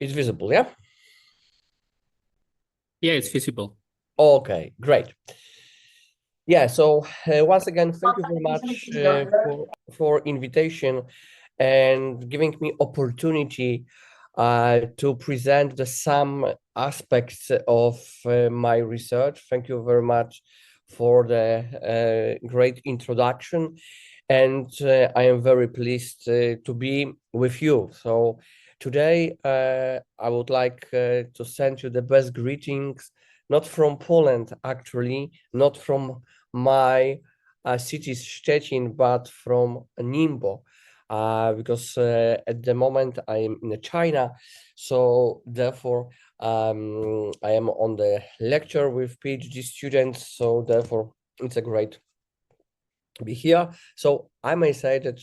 It's visible, yeah? Yeah, it's visible. Okay, great. Yeah, so once again, thank you very much for invitation and giving me opportunity to present some aspects of my research. Thank you very much for the great introduction, and I am very pleased to be with you. So today I would like to send you the best greetings, not from Poland, actually, not from my city Szczecin, but from Ningbo, because at the moment I am in China, so therefore I am on the lecture with PhD students, so therefore it's a great to be here. So I may say that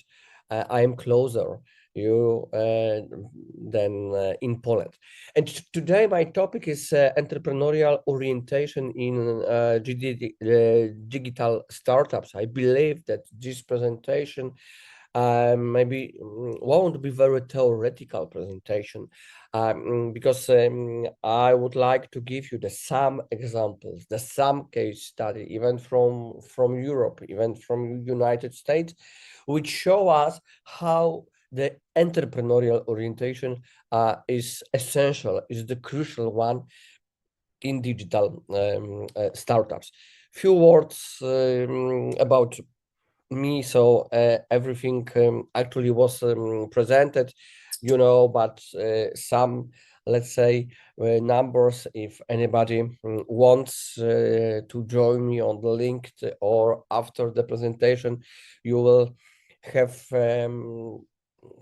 I am closer you than in Poland. And today my topic is entrepreneurial orientation in digital startups. I believe that this presentation maybe won't be very theoretical presentation because I would like to give you the some examples, the some case study, even from Europe, even from United States, which show us how the entrepreneurial orientation is essential, is the crucial one in digital startups. Few words about me. So everything actually was presented, but some, let's say, numbers, if anybody wants to join me on the link or after the presentation, you will have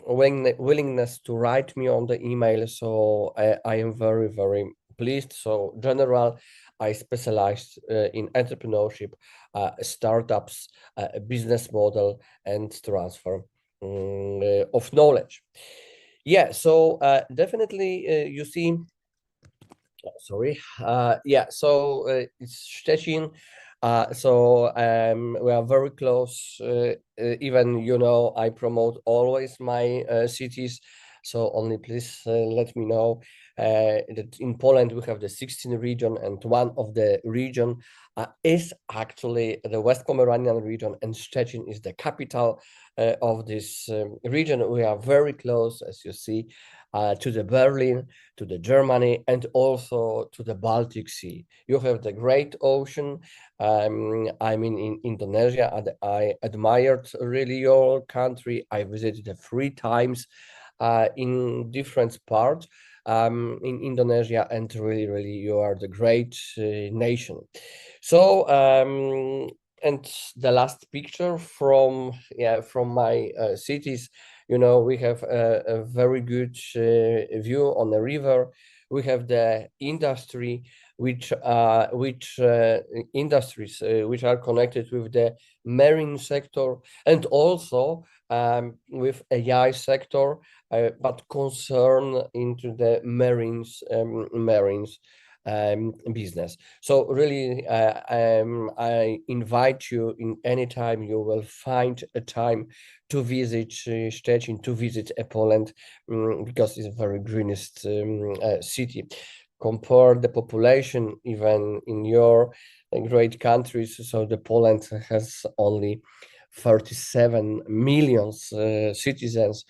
willingness to write me on the email. So I am very, very pleased. So general, I specialized in entrepreneurship, startups, business model, and transfer of knowledge. Yeah, so definitely you see, sorry, yeah, so it's Szczecin. So we are very close. Even I promote always my cities. So only please let me know that in Poland we have the 16 region, and one of the region is actually the West Pomeranian region, and Szczecin is the capital of this region. We are very close, as you see, to the Berlin, to the Germany, and also to the Baltic Sea. You have the Great Ocean. I mean, in Indonesia, and I admired really your country. I visited 3 times in different parts in Indonesia, and really, really, you are the great nation. So, and the last picture from my cities, we have a very good view on the river. We have the industry, which industries which are connected with the marine sector, and also with AI sector, but concern into the marines business. So really, I invite you, in any time you will find a time to visit Szczecin, to visit Poland, because it's a very greenest city. Compare the population even in your great countries. So the Poland has only 37 million citizens.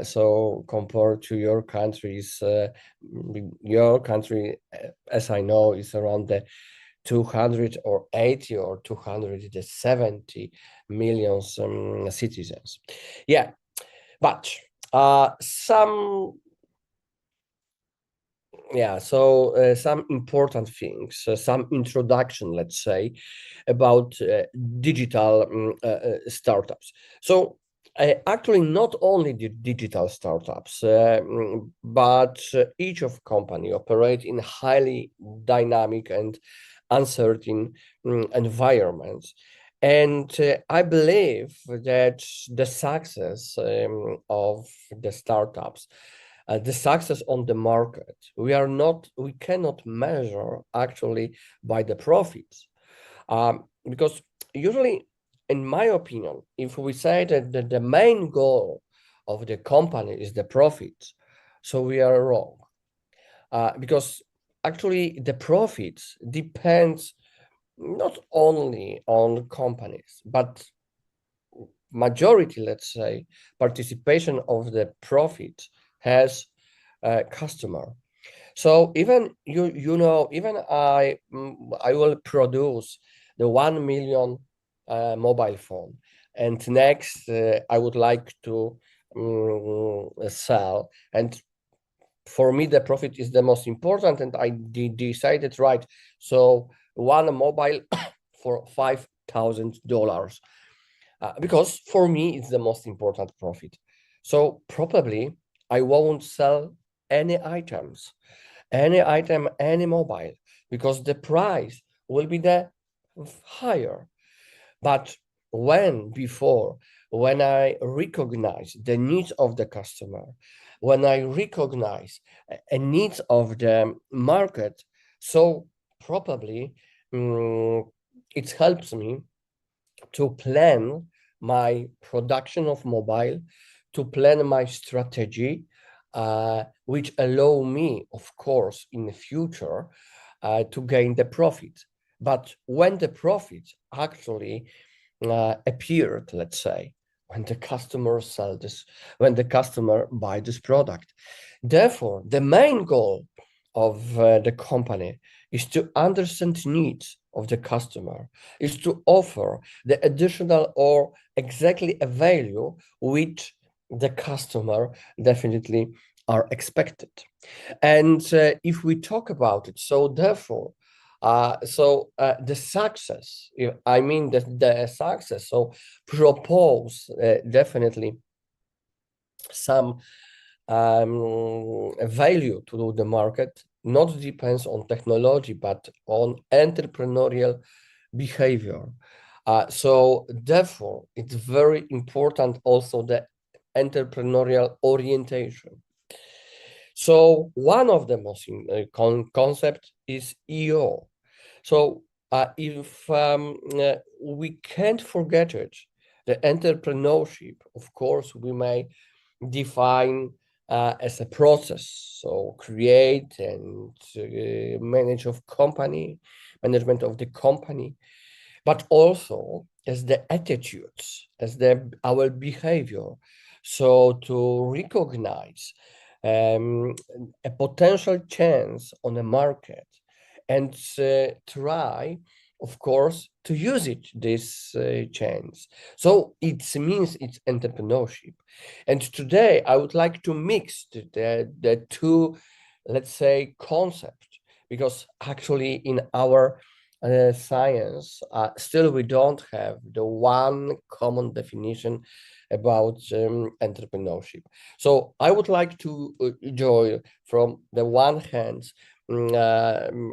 So compared to your country, as I know, is around the 280 or 270 million citizens. Yeah, but some some important things, some introduction, let's say, about digital startups. So actually, not only the digital startups, but each of company operate in highly dynamic and uncertain environments. And I believe that the success of the startups, the success on the market, we cannot measure actually by the profits, because usually, in my opinion, if we say that the main goal of the company is the profit, so we are wrong. because actually the profits depends not only on companies, but majority, let's say, participation of the profit has a customer. So even even I will produce the 1 million mobile phone, and next I would like to sell, and for me the profit is the most important, and I decided, right, so one mobile for $5,000, because for me it's the most important profit. So probably I won't sell any items, any mobile, because the price will be the higher. But when I recognize the needs of the customer, when I recognize a needs of the market, so probably it helps me to plan my production of mobile, to plan my strategy, which allow me, of course, in the future, to gain the profit. But when the profit actually appeared, let's say, when the customer sell this, when the customer buy this product. Therefore, the main goal of the company is to understand needs of the customer, is to offer the additional or exactly a value which the customer definitely are expected. And if we talk about it, so therefore, the success, I mean the success, so propose definitely some value to the market, not depends on technology, but on entrepreneurial behavior. So therefore, it's very important also the entrepreneurial orientation. So one of the most concept is EO. So if we can't forget it, the entrepreneurship, of course, we may define as a process. So create and manage of company, management of the company, but also as the attitudes, as our behavior. So to recognize a potential chance on the market and try, of course, to use it, this chance. So it means it's entrepreneurship. And today I would like to mix the two, let's say, concepts, because actually in our science, still we don't have the one common definition about entrepreneurship. So I would like to join from the one hand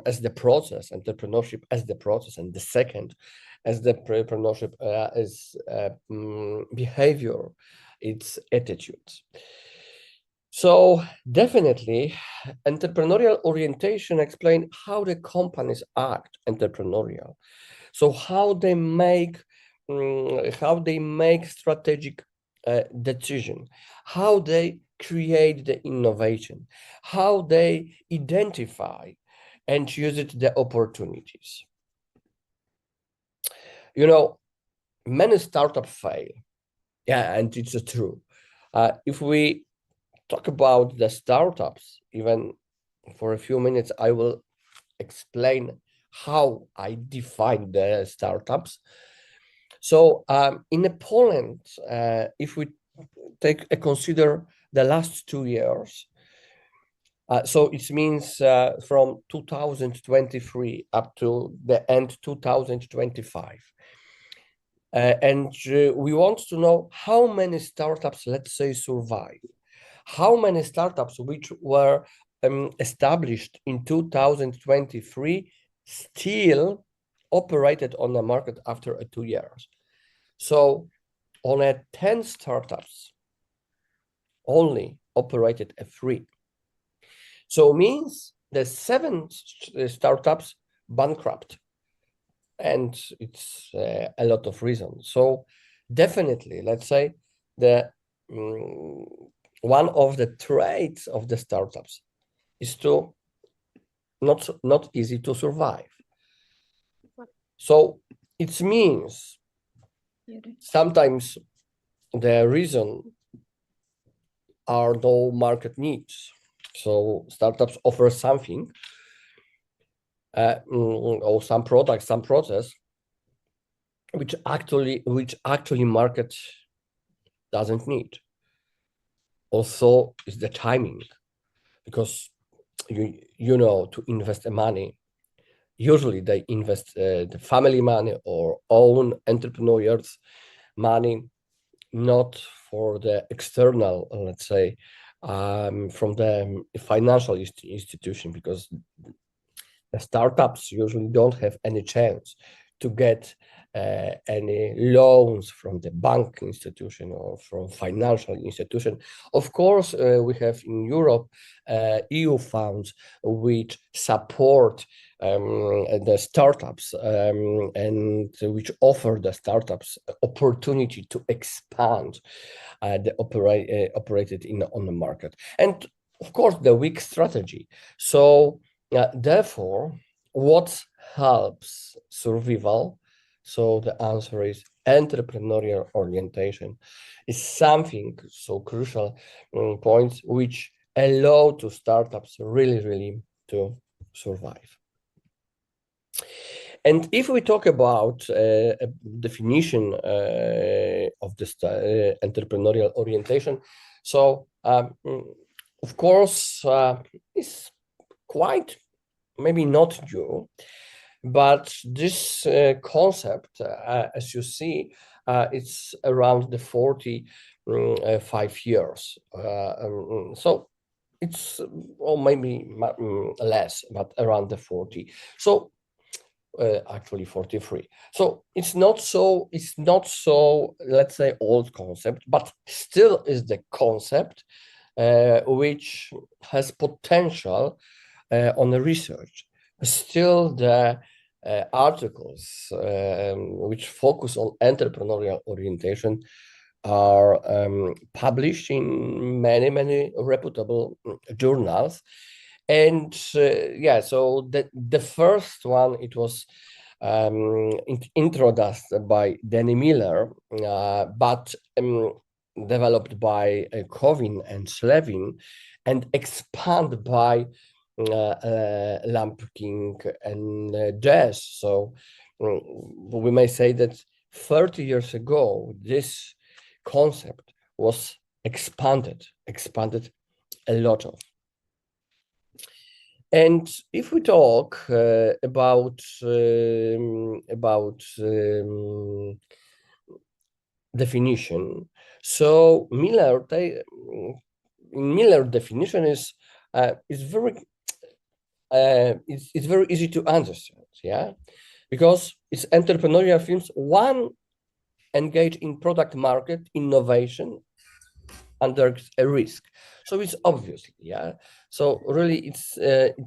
as the process, entrepreneurship as the process, and the second as the entrepreneurship as behavior, its attitudes. So definitely, entrepreneurial orientation explain how the companies act entrepreneurial. So how they make strategic decision, how they create the innovation, how they identify and use it the opportunities. You know, many startups fail. Yeah, and it's true. If we talk about the startups, even for a few minutes, I will explain how I define the startups. So in Poland, if we consider the last 2 years, so it means from 2023 up to the end 2025. And we want to know how many startups, let's say, survive. How many startups which were established in 2023 still operated on the market after 2 years. So on a 10 startups, only operated a 3. So means the 7 startups bankrupt, and it's a lot of reasons. So definitely, let's say the one of the traits of the startups is to not easy to survive. So it means sometimes the reason are no market needs. So startups offer something or some product, some process, which actually market doesn't need. Also is the timing, because you know, to invest the money, usually they invest the family money or own entrepreneurs money, not for the external, let's say, from the financial institution, because the startups usually don't have any chance to get any loans from the bank institution or from financial institution. Of course, we have in Europe EU funds which support the startups and which offer the startups opportunity to expand operated on the market. And of course, the weak strategy. So therefore, what helps survival? So the answer is entrepreneurial orientation is something so crucial points which allow to startups really to survive. And if we talk about a definition of this entrepreneurial orientation, so of course, it's quite maybe not new, but this concept, as you see, it's around the 45 years. So it's, or maybe less, but around the 40. So actually 43. So it's not so, let's say, old concept, but still is the concept which has potential on the research. Still, the articles which focus on entrepreneurial orientation are published in many reputable journals. And yeah, so the first one, it was introduced by Danny Miller, but developed by Kovin and Slevin, and expanded by Lampkin and Jess. So we may say that 30 years ago, this concept was expanded a lot of. And if we talk about definition, so Miller definition is very it's very easy to understand, yeah, because it's entrepreneurial firms one engage in product market innovation under a risk. So it's obviously, yeah. So really, it's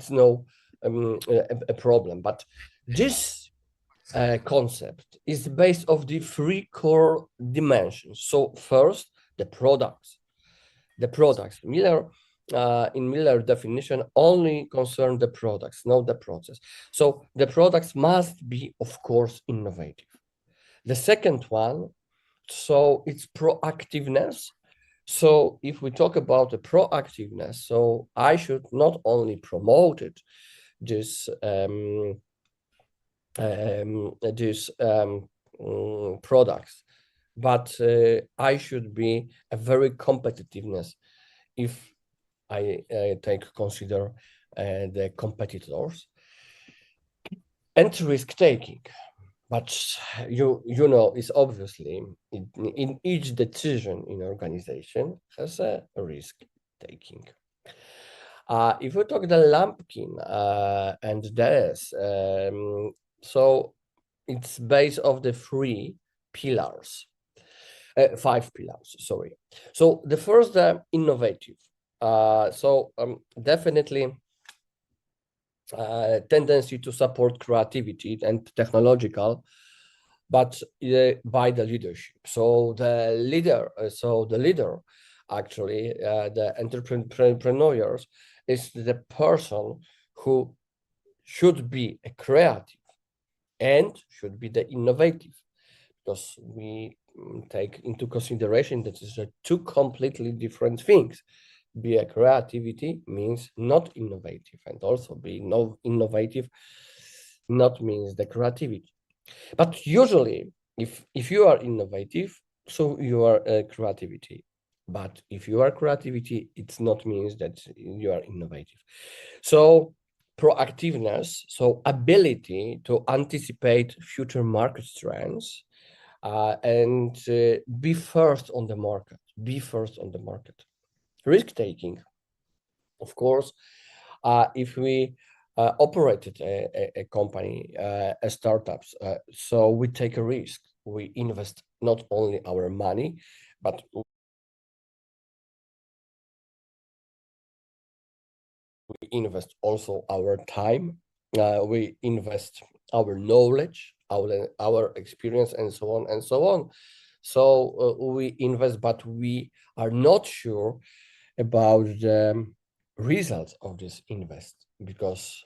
no a problem. But this concept is based of the three core dimensions. So first, the products. Miller in Miller definition only concern the products, not the process. So the products must be, of course, innovative. The second one, so it's proactiveness. So if we talk about the proactiveness, so I should not only promote it, this products, but I should be a very competitiveness if I consider the competitors, and risk taking. But you know, it's obviously in each decision in organization has a risk taking. If we talk the Lampkin and Des, so it's based of the three pillars, 5 pillars, sorry. So the first, innovative. So definitely tendency to support creativity and technological, but by the leadership. So the leader, actually, the entrepreneurs is the person who should be a creative and should be the innovative, because we take into consideration that is two completely different things. Be a creativity means not innovative, and also be no innovative not means the creativity. But usually, if you are innovative, so you are a creativity. But if you are creativity, it's not means that you are innovative. So proactiveness, so ability to anticipate future market trends, and be first on the market. Be first on the market. Risk taking, of course, if we operated a company, a startups, so we take a risk. We invest not only our money, but we invest also our time. We invest our knowledge, our experience, and so on and so on. So we invest, but we are not sure about the results of this invest, because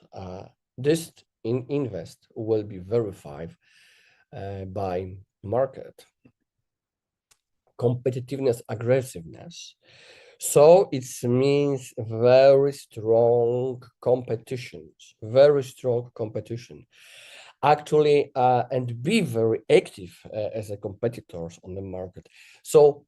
this invest will be verified by market competitiveness, aggressiveness. So it means very strong competitions, very strong competition. Actually, and be very active as a competitors on the market. So,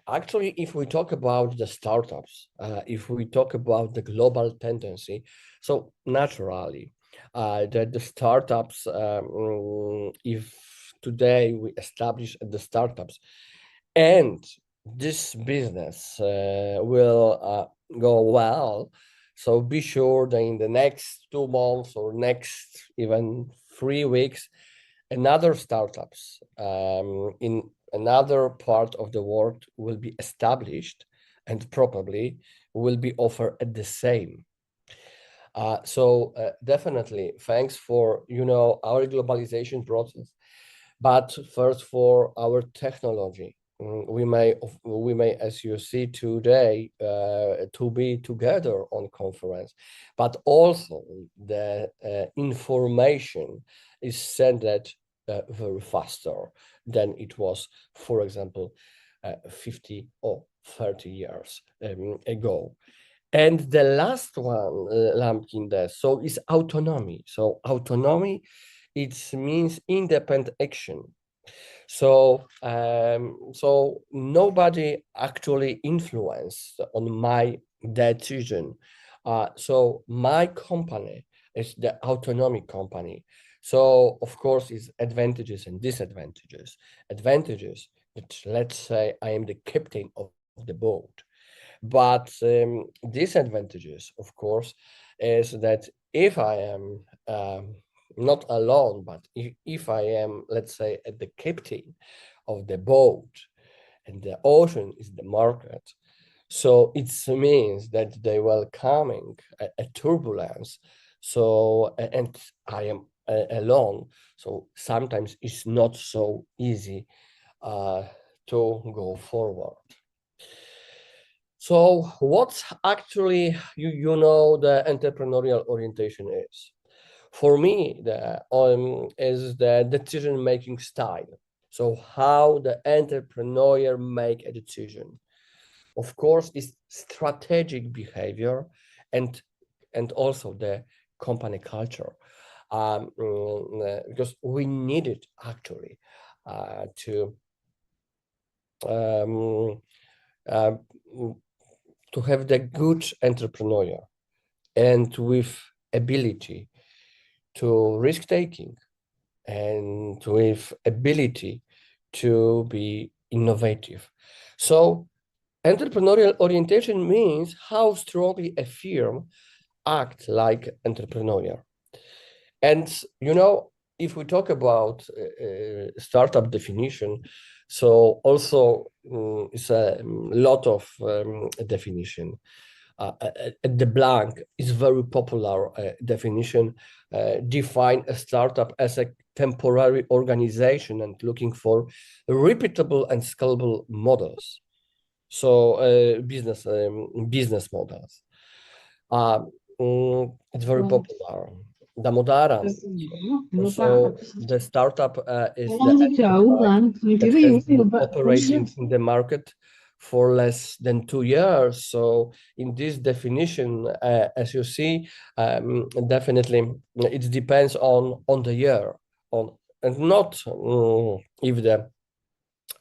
actually, if we talk about the startups, if we talk about the global tendency, so naturally, the startups, if today we establish the startups and this business will go well, so be sure that in the next 2 months or next even 3 weeks, another startups in another part of the world will be established and probably will be offered at the same. So definitely thanks for our globalization process, but first for our technology. We may, as you see today, to be together on conference, but also the information is sent very faster than it was, for example, 50 or 30 years ago. And the last one, Lampkin does, so is autonomy. So autonomy, it means independent action. So, so nobody actually influenced on my decision. So my company is the autonomic company. So of course, it's advantages and disadvantages. Advantages that, let's say, I am the captain of the boat. But disadvantages, of course, is that if I am not alone, but if I am, let's say, at the captain of the boat and the ocean is the market, so it means that they will coming a turbulence. So, and I am alone. So sometimes it's not so easy to go forward. So what's actually the entrepreneurial orientation is? For me, the is the decision-making style. So how the entrepreneur make a decision. Of course, is strategic behavior and also the company culture. Because we need it actually to um, uh, to have the good entrepreneur and with ability to risk taking and with ability to be innovative. So entrepreneurial orientation means how strongly a firm acts like entrepreneur. And if we talk about startup definition, so also it's a lot of definition. The blank is very popular definition. Define a startup as a temporary organization and looking for repeatable and scalable models. So business models. it's very popular. Da Modara. So the startup is the enterprise that has been operating in the market for less than 2 years. So in this definition, as you see, definitely it depends on the year, on and not if the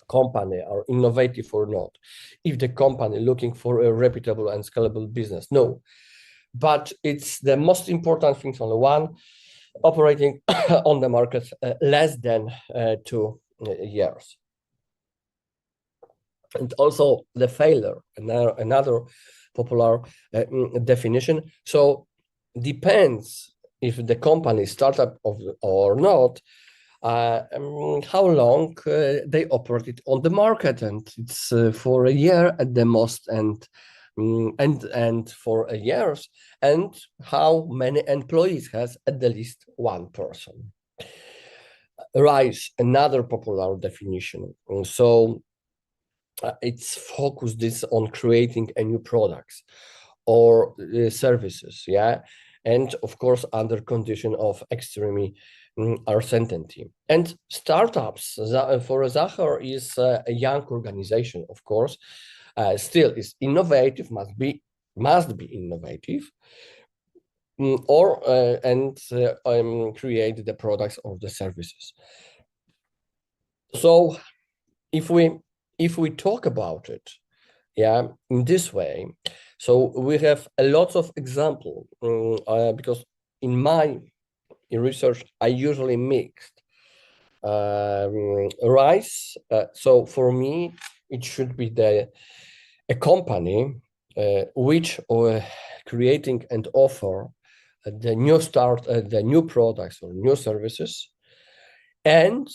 company are innovative or not, if the company looking for a reputable and scalable business. No, but it's the most important things on the one operating on the market less than 2 years. And also the failure, another popular definition. So depends if the company startup or not, how long they operated on the market, and it's for a year at the most, and for a years, and how many employees has at the least one person. RISE, another popular definition. So it's focused this on creating a new products or services, yeah, and of course under condition of extreme uncertainty. And startups for Zachar is a young organization, of course, still is innovative, must be innovative, or create the products or the services. So if we talk about it, yeah, in this way, so we have a lot of example because in my research I usually mixed RISE. So for me, it should be a company which creating and offer the new products or new services, and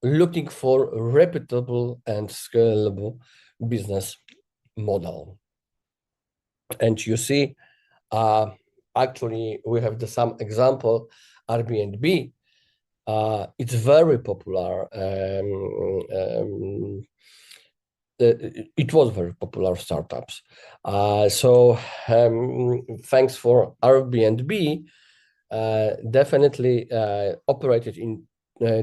looking for a reputable and scalable business model. And you see, actually, we have some example, Airbnb. It's very popular. It was very popular startups. So thanks for Airbnb, definitely operated in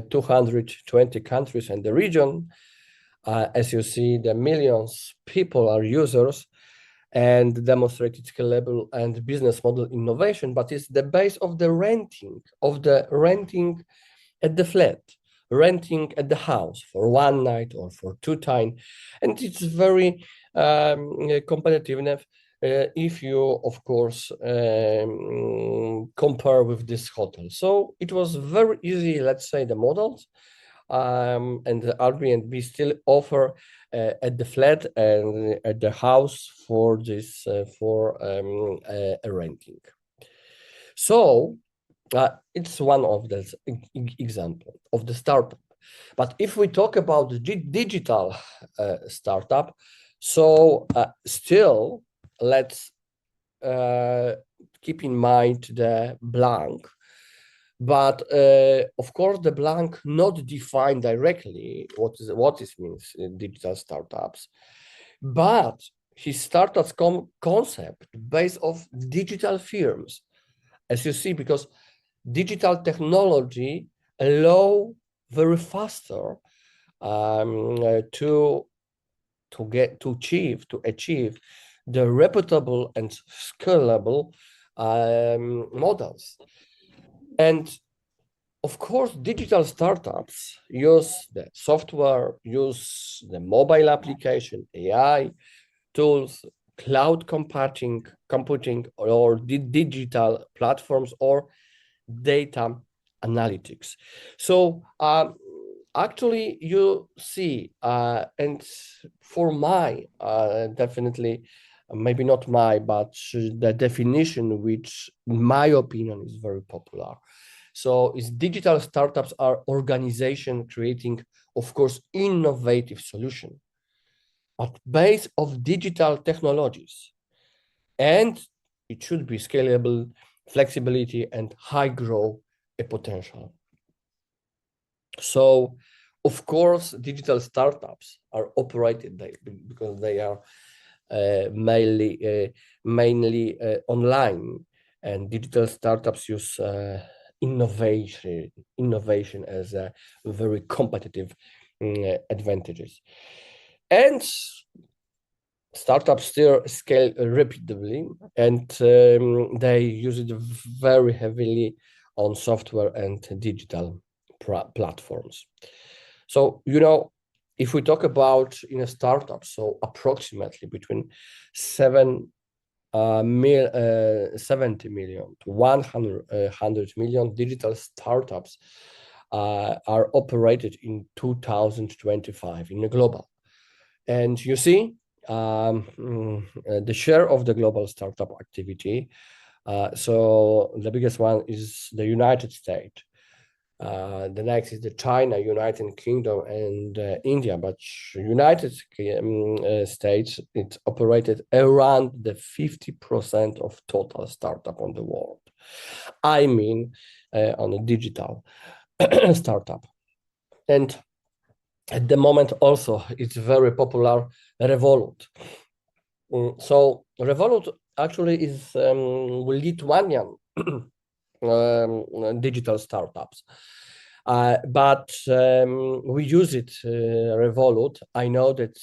220 countries and the region. As you see, the millions people are users and demonstrated scalable and business model innovation, but it's the base of the renting at the flat, renting at the house for one night or for 2 times. And it's very competitive if you, of course, compare with this hotel. So it was very easy, let's say, the models, and the Airbnb still offer at the flat and at the house for this for a renting. So it's one of the example of the startup. But if we talk about the digital startup, so still let's keep in mind the blank. But of course, the blank not defined directly what it means in digital startups, but his startups concept based of digital firms, as you see, because digital technology allow very faster to achieve the reputable and scalable models. And of course, digital startups use the software, use the mobile application, AI tools, cloud computing, or digital platforms, or data analytics. So actually, you see, and for my definitely, maybe not my, but the definition, which in my opinion is very popular. So is digital startups are organization creating, of course, innovative solution, but based of digital technologies, and it should be scalable, flexibility, and high growth potential. So, of course, digital startups are operated because they are mainly online, and digital startups use innovation as a very competitive advantages. And startups still scale rapidly, and they use it very heavily on software and digital platforms. So, if we talk about in a startup, so approximately between 70 million to 100 million digital startups are operated in 2025 in the global. And you see, the share of the global startup activity. So the biggest one is the United States. The next is the China, United Kingdom, and India. But United States, it's operated around the 50% of total startup on the world. I mean, on a digital startup. And at the moment also, it's very popular, Revolut. So Revolut actually is Lithuanian digital startups. But we use it, Revolut. I know that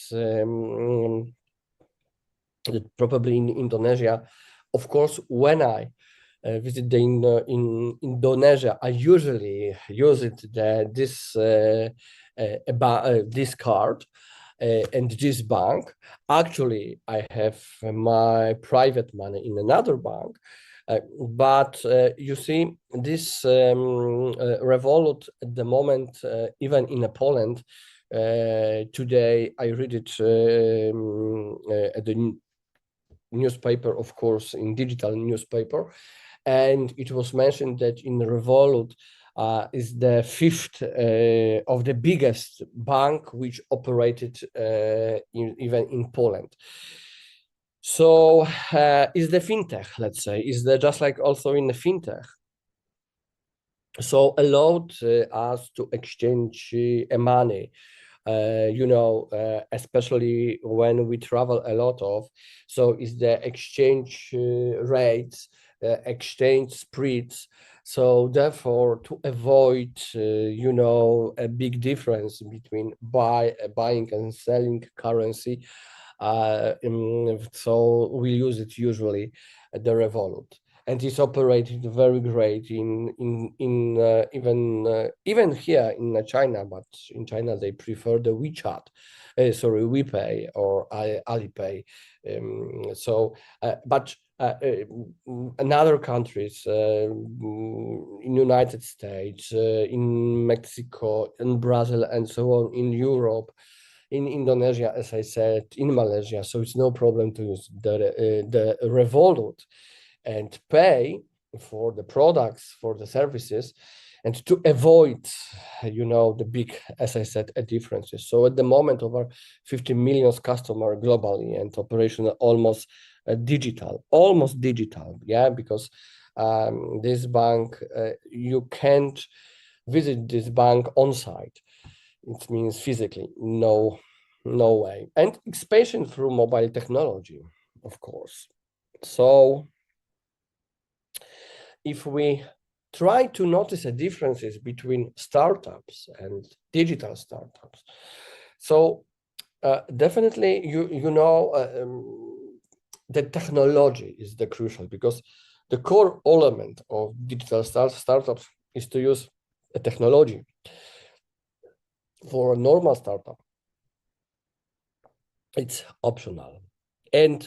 probably in Indonesia, of course, when I visit in Indonesia, I usually use it this card and this bank. Actually, I have my private money in another bank. But you see, this Revolut at the moment, even in Poland, today I read it at the newspaper, of course, in digital newspaper, and it was mentioned that in Revolut is the fifth of the biggest bank which operated even in Poland. So is the fintech, let's say, is the just like also in the fintech. So allowed us to exchange money, especially when we travel a lot of. So is the exchange rates, exchange spreads. So therefore, to avoid, a big difference between buying and selling currency, so we use it usually at the Revolut, and it's operated very great even here in China. But in China they prefer the WeChat, WePay or Alipay. But in other countries, in United States, in Mexico, in Brazil, and so on, in Europe, in Indonesia, as I said, in Malaysia. So it's no problem to use the Revolut and pay for the products, for the services, and to avoid, the big, as I said, differences. So at the moment, over 50 million customers globally and operational almost digital, yeah, because this bank, you can't visit this bank on site. It means physically, no way. And expansion through mobile technology, of course. So if we try to notice the differences between startups and digital startups, so definitely the technology is the crucial, because the core element of digital startups is to use a technology. For a normal startup, it's optional. And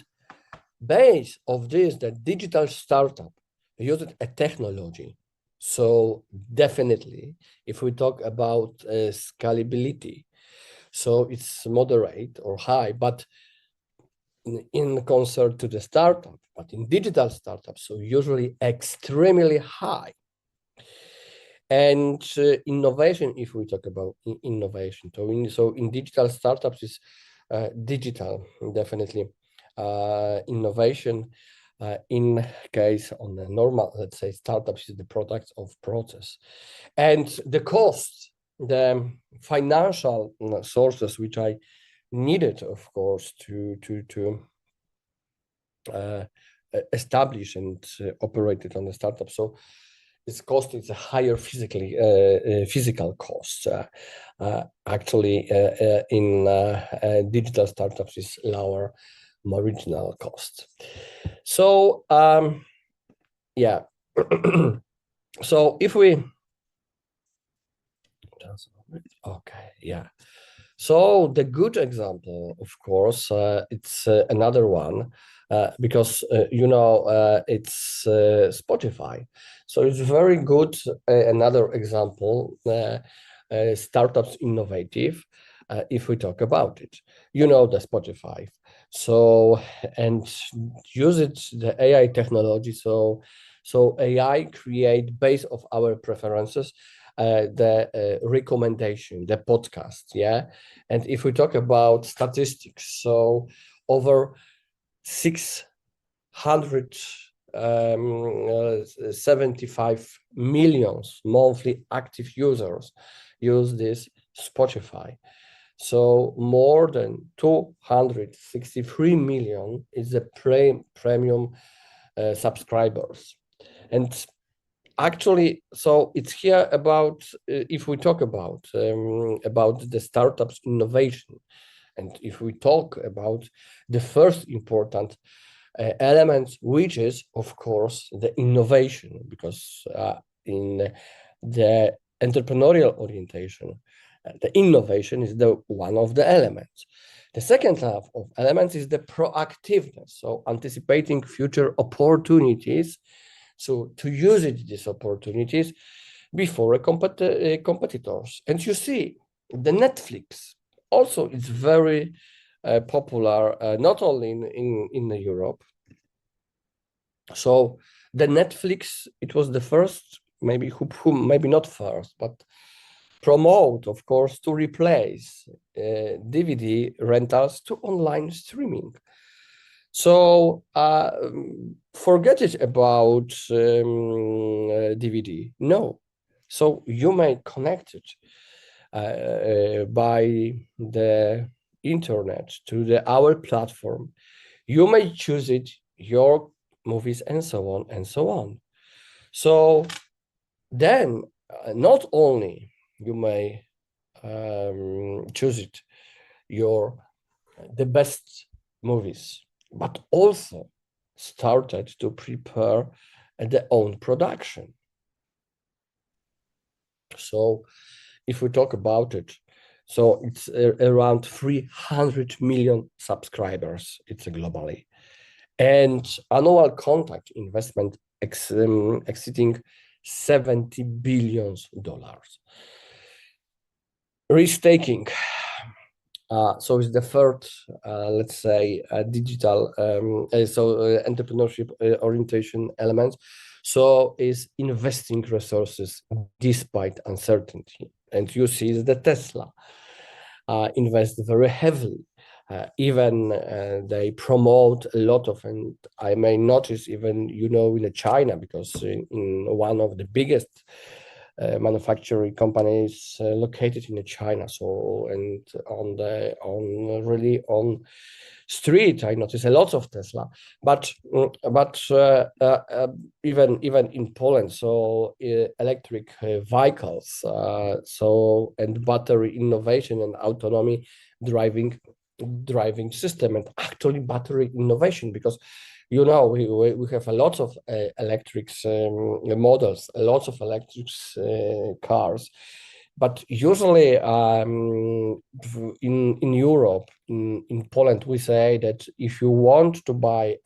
base of this, the digital startup uses a technology. So definitely, if we talk about scalability, so it's moderate or high, but in concern to the startup, but in digital startups, so usually extremely high. And innovation, if we talk about innovation, so in digital startups is digital, definitely innovation. In case on the normal, let's say, startups is the product of process, and the cost, the financial sources which I needed, of course, to established and operated on the startup. So its cost is a higher physical cost. Actually, in digital startups is lower marginal cost. So yeah. So if we okay, yeah. So the good example, of course, it's another one because it's Spotify. So it's very good. Another example, startups innovative. If we talk about it, the Spotify. So and use it the AI technology. So AI create based of our preferences the recommendation, the podcast, yeah. And if we talk about statistics, so over 675 millions monthly active users use this Spotify. So more than 263 million is the premium subscribers. And actually, so it's here about if we talk about the startups innovation, and if we talk about the first important element, which is of course the innovation, because in the entrepreneurial orientation, the innovation is the one of the elements. The second half of elements is the proactiveness, so anticipating future opportunities. So to use these opportunities before competitors. And you see, the Netflix also is very popular, not only in Europe. So the Netflix, it was the first, maybe who maybe not first, but promote, of course, to replace DVD rentals to online streaming. So forget it about DVD. No. So you may connect it by the internet to our platform. You may choose it, your movies, and so on and so on. So then not only you may choose it, the best movies, but also started to prepare their own production. So if we talk about it, so it's around 300 million subscribers, it's globally, and annual contact investment exceeding $70 billion. Risk taking. So it's the third, let's say, digital, entrepreneurship orientation element. So is investing resources despite uncertainty. And you see the Tesla invest very heavily. Even they promote a lot of, and I may notice even, in China, because in one of the biggest manufacturing companies located in China. So, and on street, I notice a lot of Tesla, but even in Poland, so electric vehicles, so and battery innovation and autonomy driving system, and actually battery innovation, because we have a lot of electric models, a lot of electric cars, but usually in Europe, in Poland, we say that if you want to buy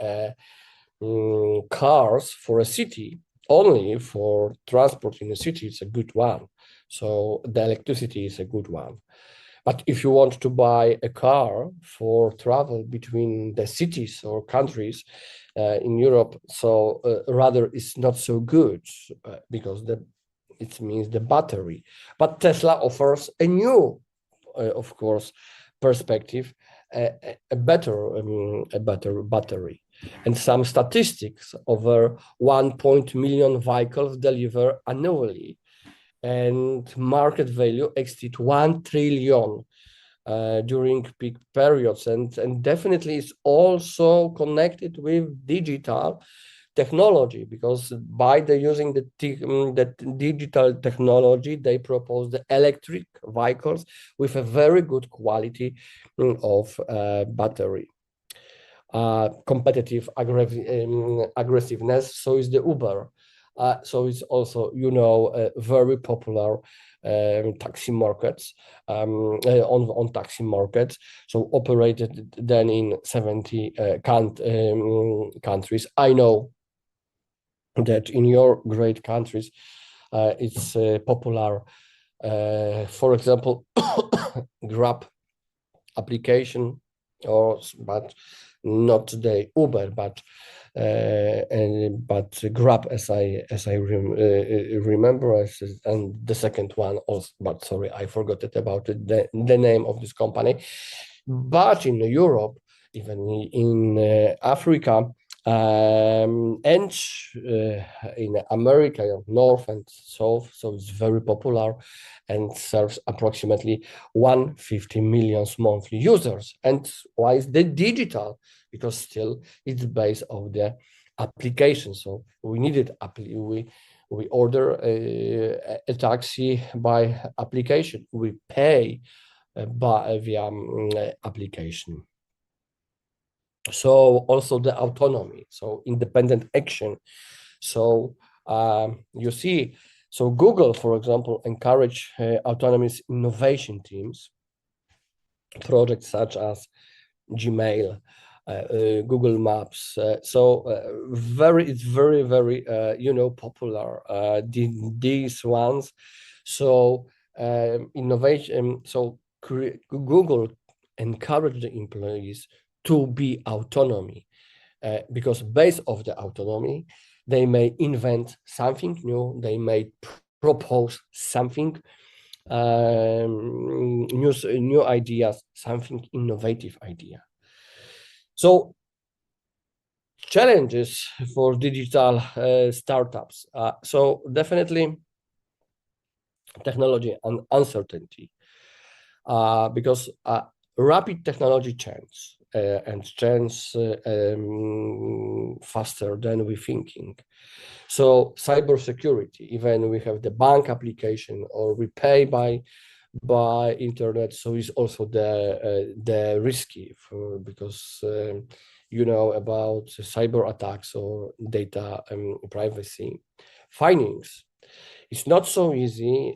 cars for a city, only for transport in a city, it's a good one. So the electricity is a good one. But if you want to buy a car for travel between the cities or countries in Europe, so rather it's not so good because it means the battery. But Tesla offers a new, of course, perspective, a better battery. And some statistics: over 1 million vehicles deliver annually, and market value exceed 1 trillion during peak periods, and definitely it's also connected with digital technology, because by using the digital technology, they propose the electric vehicles with a very good quality of battery. Competitive aggressiveness, so is the Uber. So it's also, very popular taxi markets, on taxi markets, so operated then in 70 countries. I know that in your great countries, it's popular. For example, Grab application, but not today Uber, but Grab, as I remember, and the second one also, but sorry, I forgot it about the name of this company. But in Europe, even in Africa, and in America, North and South, so it's very popular and serves approximately 150 million monthly users. And why is the digital? Because still it's based on the application. So we needed we order a taxi by application. We pay via application. So also the autonomy, so independent action. So you see, so Google, for example, encourage autonomous innovation teams, projects such as Gmail, Google Maps. It's very, very, popular, these ones. So innovation, so Google encourage the employees to be autonomy, because based of the autonomy, they may invent something new, they may propose something new ideas, something innovative idea. So challenges for digital startups. So definitely technology and uncertainty, because rapid technology change and change faster than we thinking. So cybersecurity, even we have the bank application or we pay by internet, so it's also the risky because about cyber attacks or data privacy. Finance, it's not so easy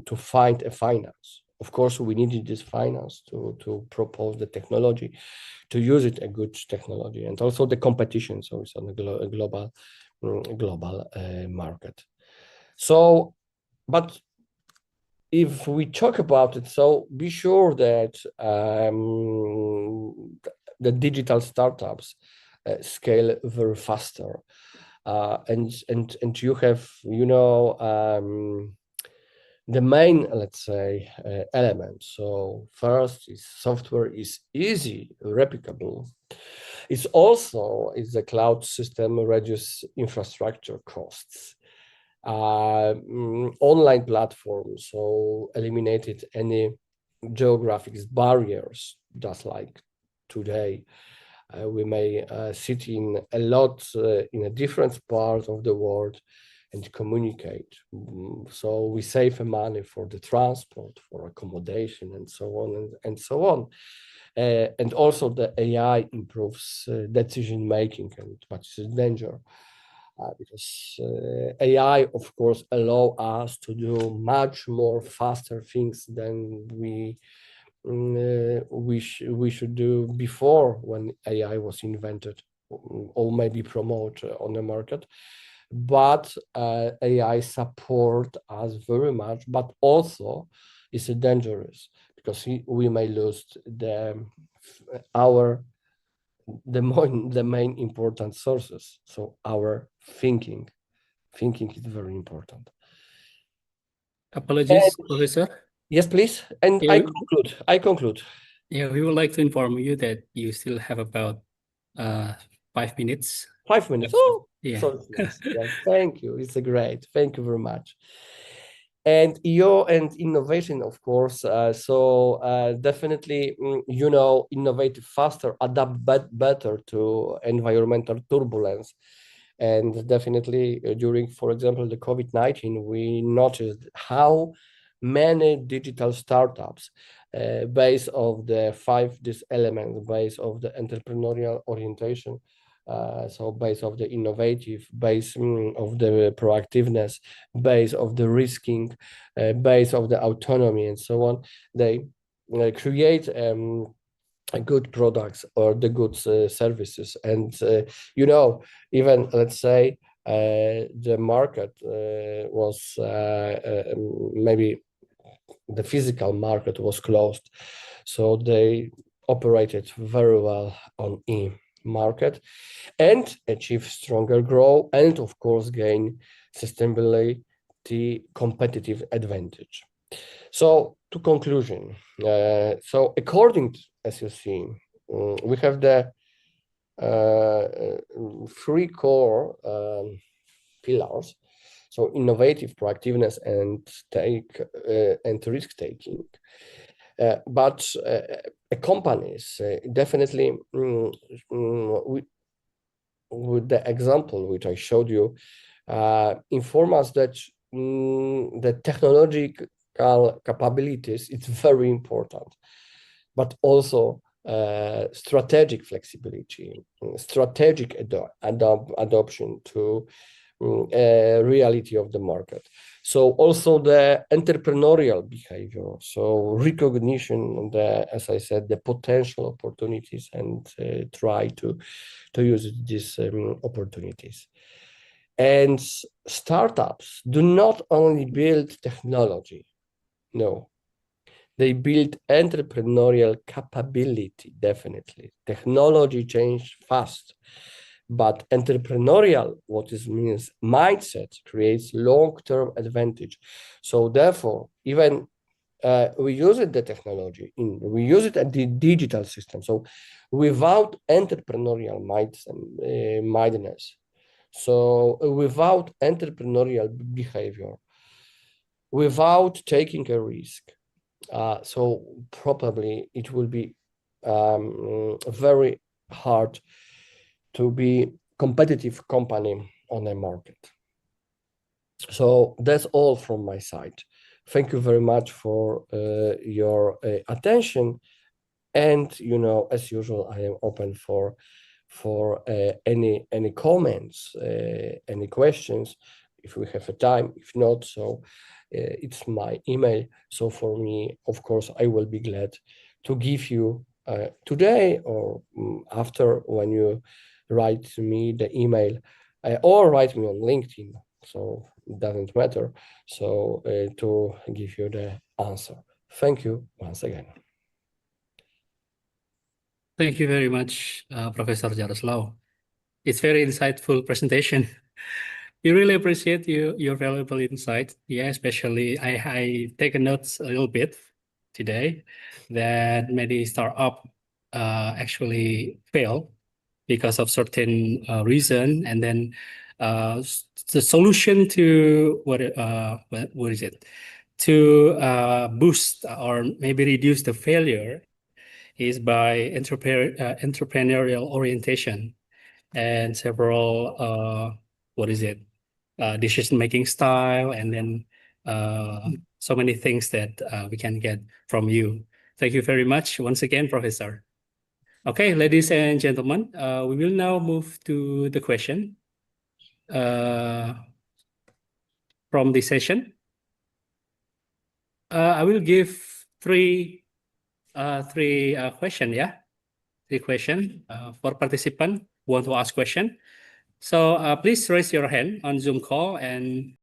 to find a finance. Of course, we needed this finance to propose the technology, to use it a good technology, and also the competition. So it's on a global market. So, but if we talk about it, so be sure that the digital startups scale very faster, and you have the main, let's say, element. So first is software is easy, replicable. It's also the cloud system reduce infrastructure costs. Online platforms, so eliminated any geographic barriers, just like today. We may sit in a lot in a different part of the world and communicate. So we save money for the transport, for accommodation, and so on and so on. And also the AI improves decision making, and but it's a danger. Because AI, of course, allow us to do much more faster things than we should do before, when AI was invented or maybe promote on the market. But AI support us very much, but also is dangerous, because we may lose the main important sources. So our thinking is very important. Apologies, Professor. Yes, please. And Yeah, I conclude. Yeah, we would like to inform you that you still have about 5 minutes. 5 minutes. Oh, yeah. so nice. Yes, thank you. It's a great. Thank you very much. And EO and innovation, of course. Definitely, innovate faster, adapt better to environmental turbulence. And definitely during, for example, the COVID-19, we noticed how many digital startups based of the these elements, based of the entrepreneurial orientation, so base of the innovative, base of the proactiveness, base of the risking, base of the autonomy, and so on. They create good products or the good services, and even let's say the market was maybe the physical market was closed, so they operated very well on e-market and achieve stronger growth and of course gain sustainability competitive advantage. So to conclusion, so according to, as you see, we have the three core pillars. So innovative, proactiveness, and risk taking. But companies definitely, with the example which I showed you, inform us that the technological capabilities it's very important, but also strategic flexibility, strategic adoption to reality of the market. So also the entrepreneurial behavior, so recognition, as I said, the potential opportunities and try to use these opportunities. And startups do not only build technology, no, they build entrepreneurial capability, definitely. Technology change fast, but entrepreneurial, what it means, mindset creates long-term advantage. So therefore, even we use it, the technology, we use it at the digital system. So without entrepreneurial mindedness, so without entrepreneurial behavior, without taking a risk, so probably it will be very hard to be competitive company on the market. So that's all from my side. Thank you very much for your attention. And as usual, I am open for any comments, any questions, if we have a time. If not, so it's my email. So for me, of course, I will be glad to give you today or after when you write me the email or write me on LinkedIn. So it doesn't matter. So to give you the answer. Thank you once again. Thank you very much, Professor Jaroslaw. It's very insightful presentation. We really appreciate your valuable insight. Yeah, especially I take a notes a little bit today that many startup actually fail because of certain reason, and then the solution to what is it to boost or maybe reduce the failure is by entrepreneurial orientation and several decision-making style, and then so many things that we can get from you. Thank you very much once again, Professor. Okay, ladies and gentlemen, we will now move to the question from the session. I will give three question, yeah? Three question for participant who want to ask question. So please raise your hand on Zoom call, and